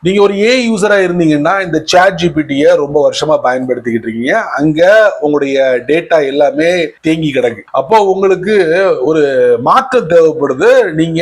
நீங்க ஒரு ஏ யூசரா இருந்தீங்கன்னா இந்த சாட் ஜிபிடியை ரொம்ப வருஷமா பயன்படுத்திக்கிட்டு இருக்கீங்க. அங்க உங்களுடைய டேட்டா எல்லாமே தேங்கி கிடக்கு. அப்போ உங்களுக்கு ஒரு மாற்றம் தேவைப்படுது. நீங்க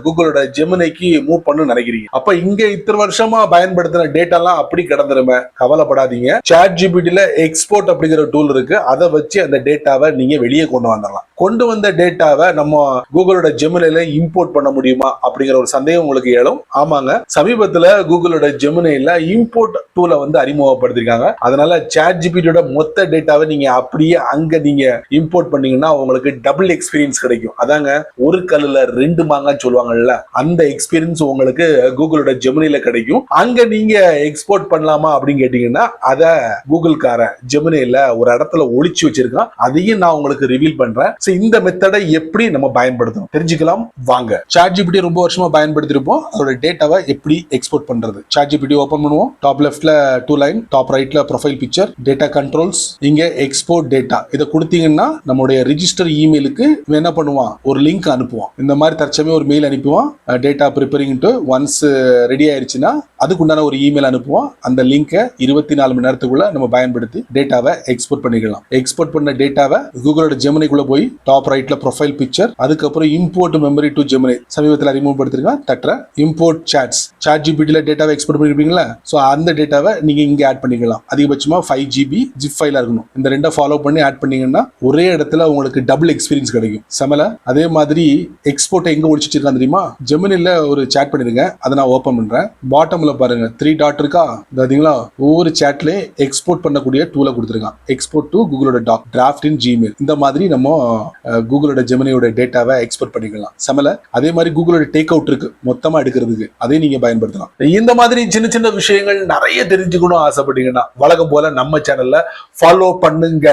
கூகுளோட ஜெமினிக்கு மூவ் பண்ணு நினைக்கிறீங்க. அப்ப இங்க இத்தனை வருஷமா பயன்படுத்தின டேட்டா எல்லாம் அப்படி கிடந்துருமே, கவலைப்படாதீங்க. சாட் ஜிபிடில எக்ஸ்போர்ட் அப்படிங்கிற டூல் இருக்கு. அதை வச்சு அந்த டேட்டாவை நீங்க வெளியே கொண்டு வந்துடலாம். கொண்டு வந்த டேட்டாவை நம்ம கூகுளோட ஜெமினில இம்போர்ட் பண்ண முடியுமா அப்படிங்கிற ஒரு சந்தேகம் உங்களுக்கு எழும். ஆமாங்க, சமீபத்துல கூகுளோட ஜெமினில இம்போர்ட் டூலை வந்து அறிமுகப்படுத்திருக்காங்க. அதனால சாட் ஜிபிடியோட மொத்த டேட்டாவை நீங்க அப்படியே அங்க நீங்க இம்போர்ட் பண்ணீங்கன்னா உங்களுக்கு டபுள் எக்ஸ்பீரியன்ஸ் கிடைக்கும். அதாங்க ஒரு கல்லுல ரெண்டு மாங்கான்னு சொல்லுவாங்கல்ல, அந்த எக்ஸ்பீரியன்ஸ் உங்களுக்கு கூகுளோட ஜெமினில கிடைக்கும். அங்க நீங்க எக்ஸ்போர்ட் பண்ணலாமா அப்படின்னு கேட்டீங்கன்னா அதை கூகுள்காரன் ஜெமினில ஒரு இடத்துல ஒளிச்சு வச்சிருக்கான். அதையும் நான் உங்களுக்கு ரிவீல் பண்றேன். இந்த மெத்தடை எப்படி நம்ம பயன்படுத்தணும் தெரிஞ்சுக்கலாம் வாங்க. சாட் ஜிபிடி ரொம்ப வருஷமா பயன்படுத்திருப்போம். அதோட டேட்டாவை எப்படி எக்ஸ்போர்ட் பண்றது? சாட் ஜிபிடி ஓபன் பண்ணுவோம். டாப் லெஃப்ட்ல 2 லைன், டாப் ரைட்ல ப்ரொஃபைல் பிக்சர், டேட்டா கண்ட்ரோல்ஸ், இங்க எக்ஸ்போர்ட் டேட்டா. இதை கொடுத்தீங்கன்னா நம்மளுடைய ரிஜிஸ்டர் இமெயிலுக்கு என்ன பண்ணுவான், ஒரு லிங்க் அனுப்புவான். இந்த மாதிரி தற்சமயம் ஒரு மெயில் அனுப்புவான். டேட்டா ப்ரிப்பேரிங் ஒன்ஸ் ரெடி ஆயிடுச்சுன்னா அதுக்குண்டான ஒரு இமெயில் அனுப்புவான். அந்த லிங்கை 24 மணி நேரத்துக்குள்ள நம்ம பயன்படுத்தி டேட்டாவை எக்ஸ்போர்ட் பண்ணிக்கலாம். எக்ஸ்போர்ட் பண்ண டேட்டாவை கூகுளோட ஜெமினிக்குள்ள போய் டாப் ரைட்ல ப்ரொஃபைல் பிக்சர், அதுக்கப்புறம் இம்போர்ட் மெமரி டு ஜெமினி சமீபத்தில் அறிமுகப்படுத்திருக்கான். தட்டுற இம்போர்ட் சாட்ஸ். சாட் ஜிபிடில டேட்டாவை எக்ஸ்போர்ட் பண்ணிருப்பீங்களா, ஸோ அந்த டேட்டாவை நீங்க இங்க ஆட் பண்ணிக்கலாம். அதிகபட்சமா 5 GB ஜிப் ஃபைலா இருக்கணும். இந்த ரெண்டை ஃபாலோ பண்ணி ஆட் பண்ணீங்கன்னா ஒரே இடத்துல உங்களுக்கு டபுள் எக்ஸ்பீரியன்ஸ் கிடைக்கும். சமல அதே மாதிரி எக்ஸ்போர்ட்டை எங்க ஒழிச்சிட்டு இருக்கான் தெரியுமா? ஜெமினில ஒரு சாட் பண்ணிருங்க. அதை நான் ஓபன் பண்றேன். பாட்டம்ல பாருங்க 3 டாட் இருக்கா, பாத்தீங்களா? ஒவ்வொரு சாட்லயே எக்ஸ்போர்ட் பண்ணக்கூடிய டூலை கொடுத்துருக்கான். எக்ஸ்போர்ட் டு கூகுளோட டாக், டிராஃப்ட் இன் ஜிமெயில். இந்த மாதிரி நம்ம கூகுளோட ஜெமினியோட டேட்டாவை எக்ஸ்போர்ட் பண்ணிக்கலாம். சமல அதே மாதிரி கூகுளோட டேக் அவுட் இருக்கு மொத்தமா எடுக்கிறதுக்கு, அதை நீங்க பயன்படுத்தலாம். இந்த மாதிரி சின்ன சின்ன விஷயங்கள் நிறைய தெரிஞ்சுக்கணும் ஆசைப்பட்டீங்கன்னா வழக்கம் போல நம்ம சேனல்ல ஃபாலோ பண்ணுங்க.